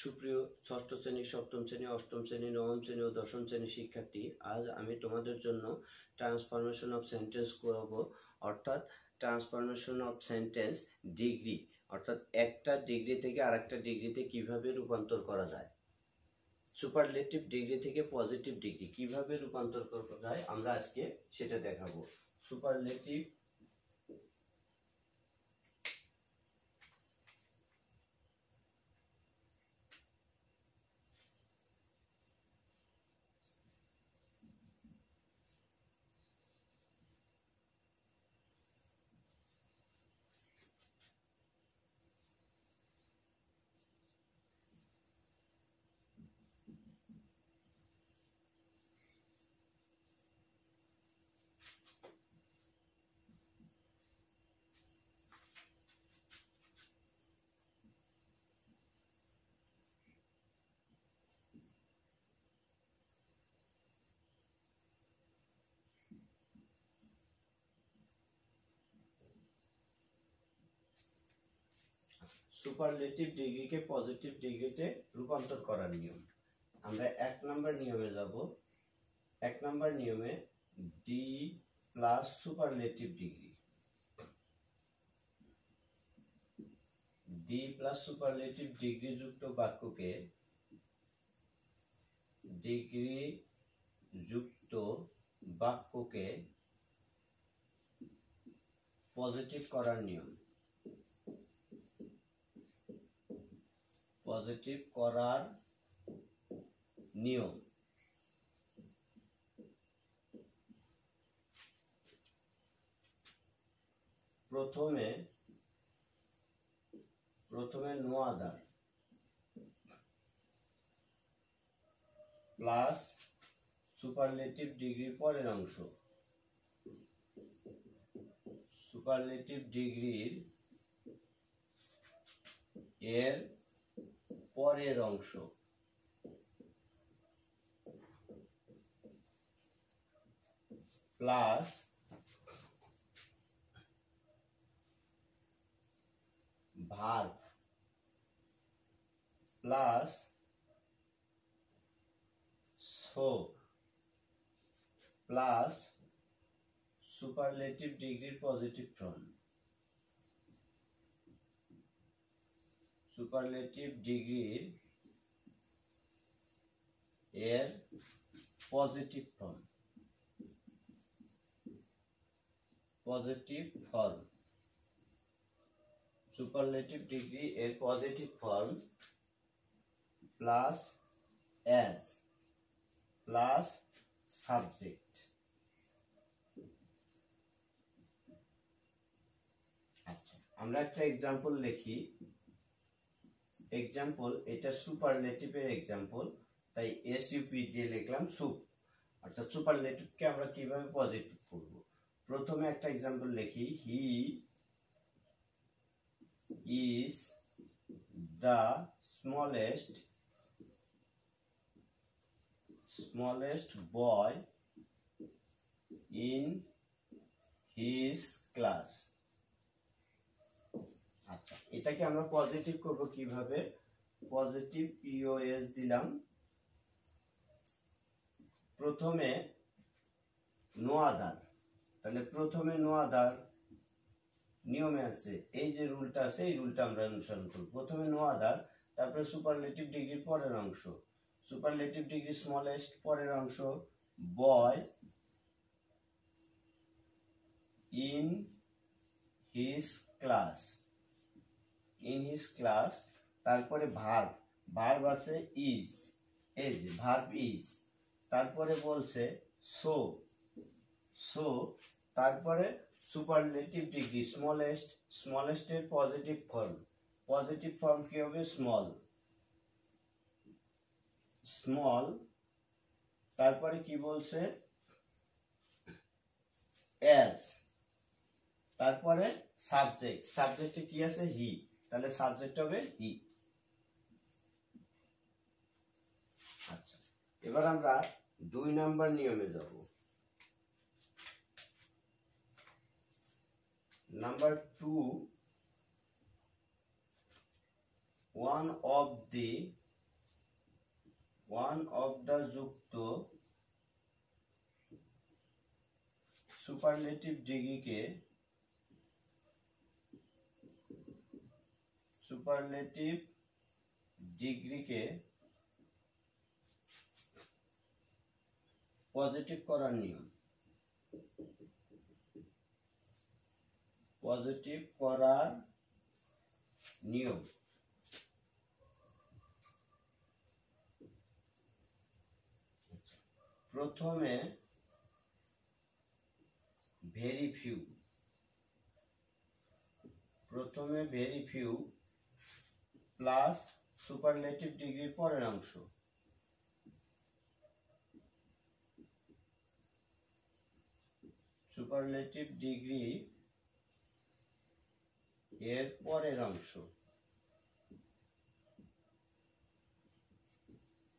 সুপ্রিয় ষষ্ঠ শ্রেণী, সপ্তম শ্রেণী, অষ্টম শ্রেণী, নবম শ্রেণী ও দশম শ্রেণীর শিক্ষার্থী, আজ আমি তোমাদের জন্য ট্রান্সফরমেশন অফ সেন্টেন্স করাবো। অর্থাৎ ট্রান্সফরমেশন অফ সেন্টেন্স ডিগ্রি, অর্থাৎ একটা ডিগ্রি থেকে আরেকটা ডিগ্রিতে কিভাবে রূপান্তর করা যায়। সুপারলেটিভ ডিগ্রি থেকে পজিটিভ ডিগ্রি কিভাবে রূপান্তর করা যায় আমরা আজকে সেটা দেখাবো। সুপারলেটিভ সুপারলেটিভ ডিগ্রিকে পজিটিভ ডিগ্রিতে রূপান্তর করার নিয়ম। আমরা এক নম্বর নিয়মে যাব। এক নম্বর নিয়মে D plus superlative degree, D plus superlative degree যুক্ত বাক্যকে ডিগ্রি যুক্ত বাক্যকে পজিটিভ করার নিয়ম। পজিটিভ করার নিয়ম। প্রথমে নো আদার প্লাস সুপারলেটিভ ডিগ্রির পরের অংশ, সুপারলেটিভ ডিগ্রির এর পরের অংশ plus verb plus so plus superlative ডিগ্রির পজিটিভ ফর্ম, সুপারলেটিভ ডিগ্রির এর positive form, positive form, superlative degree এর positive form plus as plus subject. আচ্ছা, আমরা একটা এক্সাম্পল লিখি। এক্সাম্পল, এটা সুপারলেটিভের এক্সাম্পল, তাই এসইউপি দিয়ে লিখলাম সুপ। অর্থাৎ সুপারলেটিভকে আমরা কিভাবে পজিটিভ করব। প্রথমে একটা এক্সাম্পল লিখি। He is the smallest boy in his class. আচ্ছা, এটাকে আমরা পজিটিভ করব কিভাবে। পজিটিভ পিওএস দিলাম। প্রথমে নো আদার, তাহলে প্রথমে নো আদার নিয়মে আছে, এই যে রুলটা আছে এই রুলটা আমরা অনুসরণ করব। প্রথমে নো আদার, তারপরে সুপারলেটিভ ডিগ্রির পরের অংশ, সুপারলেটিভ ডিগ্রি স্মলেস্ট পরের অংশ boy in his class, in his class, তারপরে ভার্ব, ভার্ব আছে ইজ, এই যে ভার্ব ইজ, তারপরে বলছে সো, সো, তারপরে সুপারলেটিভ ডিগ্রি স্মলেস্ট, স্মলেস্টের পজিটিভ ফর্ম, পজিটিভ ফর্ম কি হবে স্মল, স্মল, তারপরে কি বলছে অ্যাজ, তারপরে সাবজেক্ট, সাবজেক্টে কি আছে হি, তাহলে সাবজেক্ট হবে হি। আচ্ছা, এবার আমরা 2 নাম্বার নিয়মে যাব। Number 2, one of the one of the যুক্ত সুপারলেটিভ ডিগ্রিকে পজিটিভ করার নিয়ম। প্রথমে ভেরি ফিউ প্লাস সুপারলেটিভ ডিগ্রির পরের অংশ। সুপারলেটিভ ডিগ্রি এর পরের অংশ।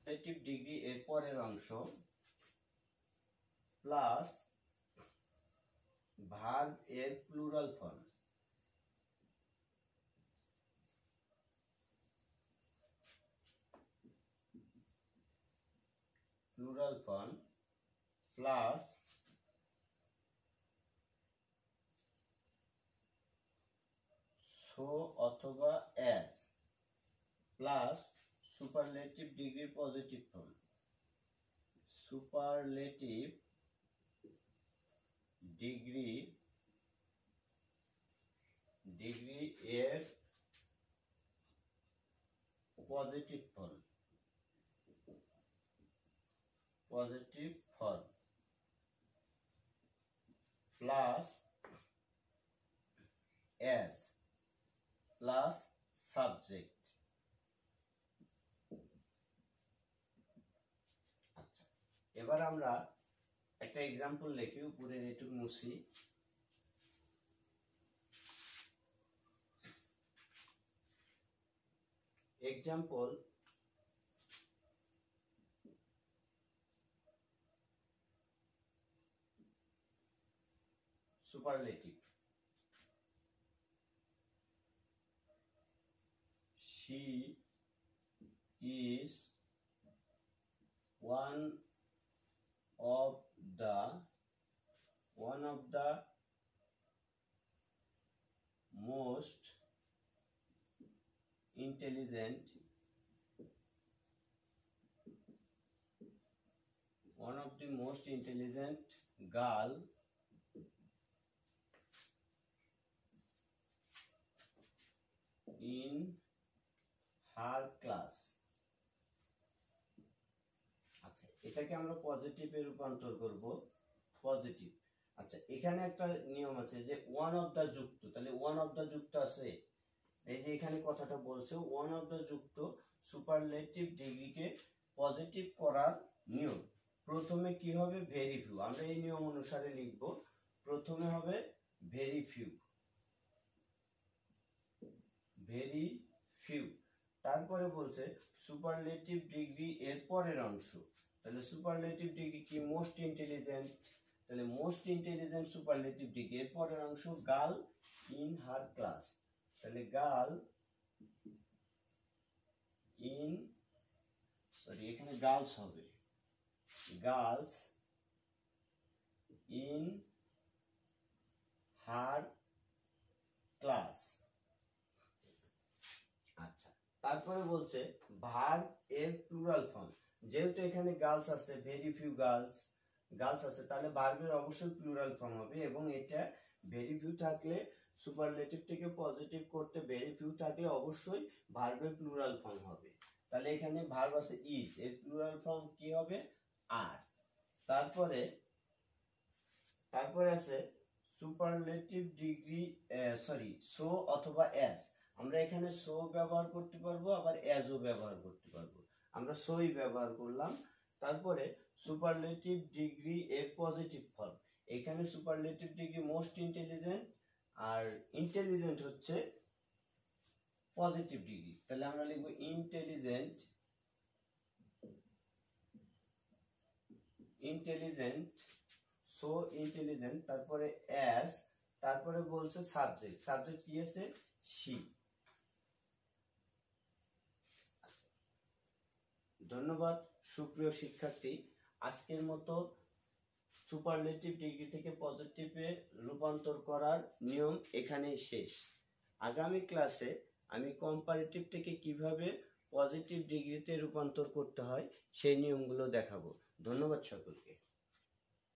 সুপারলেটিভ ডিগ্রি এর পরের অংশ প্লাস ভার্ব এর প্লুরাল ফর্ম। প্লাস সো অথবা অ্যাজ প্লাস সুপারলেটিভ ডিগ্রির পজিটিভ ফর্ম। সুপারলেটিভ ডিগ্রি এর positive form plus as plus subject. আচ্ছা, এবার আমরা একটা এক্সাম্পল লিখি, উপরের এটুকু মুছি। Example, superlative. She is one of the most intelligent girl in her class. আচ্ছা, এটাকে আমরা পজিটিভে রূপান্তর করব। পজিটিভ। আচ্ছা, এখানে একটা নিয়ম আছে যে ওয়ান অফ দা যুক্ত, তাহলে ওয়ান অফ দা যুক্ত আছে, এই যে এখানে কথাটা বলছে ওয়ান অফ দা যুক্ত সুপারলেটিভ ডিগ্রিকে পজিটিভ করার নিয়ম। প্রথমে কি হবে? Very few. আমরা এই নিয়ম অনুসারে লিখব। প্রথমে হবে ভেরি ফিউ, তারপরে বলছে সুপারলেটিভ ডিগ্রি এর পরের অংশ। তাহলে সুপারলেটিভ ডিগ্রি কি? Most intelligent. তাহলে মোস্ট ইন্টেলিজেন্ট সুপারলেটিভ ডিগ্রি এর পরের অংশ গার্ল ইন হার ক্লাস। তাহলে গার্ল ইন, এখানে গার্লস হবে, গার্লস ইন হার ক্লাস। আচ্ছা, তারপরে বলছে ভার্ব এর প্লুরাল ফর্ম। যেহেতু এখানে গার্লস আছে, ভেরি ফিউ গার্লস আছে, তাহলে ভার্বের অবশ্যই প্লুরাল ফর্ম হবে। এবং এটা ভেরি ফিউ থাকলে সুপারলেটিভটাকে পজিটিভ করতে ভেরি ফিউ থাকলে অবশ্যই ভার্বের প্লুরাল ফর্ম হবে। তাহলে এখানে ভার্ব আছে ইজ, এর প্লুরাল ফর্ম কি হবে? আর। তারপরে আছে সুপারলেটিভ ডিগ্রি সো অথবা অ্যাজ। আমরা এখানে সো ব্যবহার করতে পারবো, আবার অ্যাজও ব্যবহার করতে পারবো। আমরা সোই ব্যবহার করলাম। তারপরে সুপারলেটিভ ডিগ্রি এর পজিটিভ ফর্ম। এখানে সুপারলেটিভ ডিগ্রি মোস্ট ইন্টেলিজেন্ট, আর ইন্টেলিজেন্ট হচ্ছে পজিটিভ ডিগ্রি। তাহলে আমরা লিখবো ইন্টেলিজেন্ট, সো ইন্টেলিজেন্ট। তারপরে অ্যাজ, তারপরে বলছে সাবজেক্ট কি আছে? শি। ধন্যবাদ সুপ্রিয় শিক্ষার্থী। আজকের মতো সুপারলেটিভ ডিগ্রি থেকে পজিটিভে রূপান্তর করার নিয়ম এখানেই শেষ। আগামী ক্লাসে আমি কম্পারেটিভ থেকে কিভাবে পজিটিভ ডিগ্রিতে রূপান্তর করতে হয় সেই নিয়মগুলো দেখাবো। ধন্যবাদ সকলকে।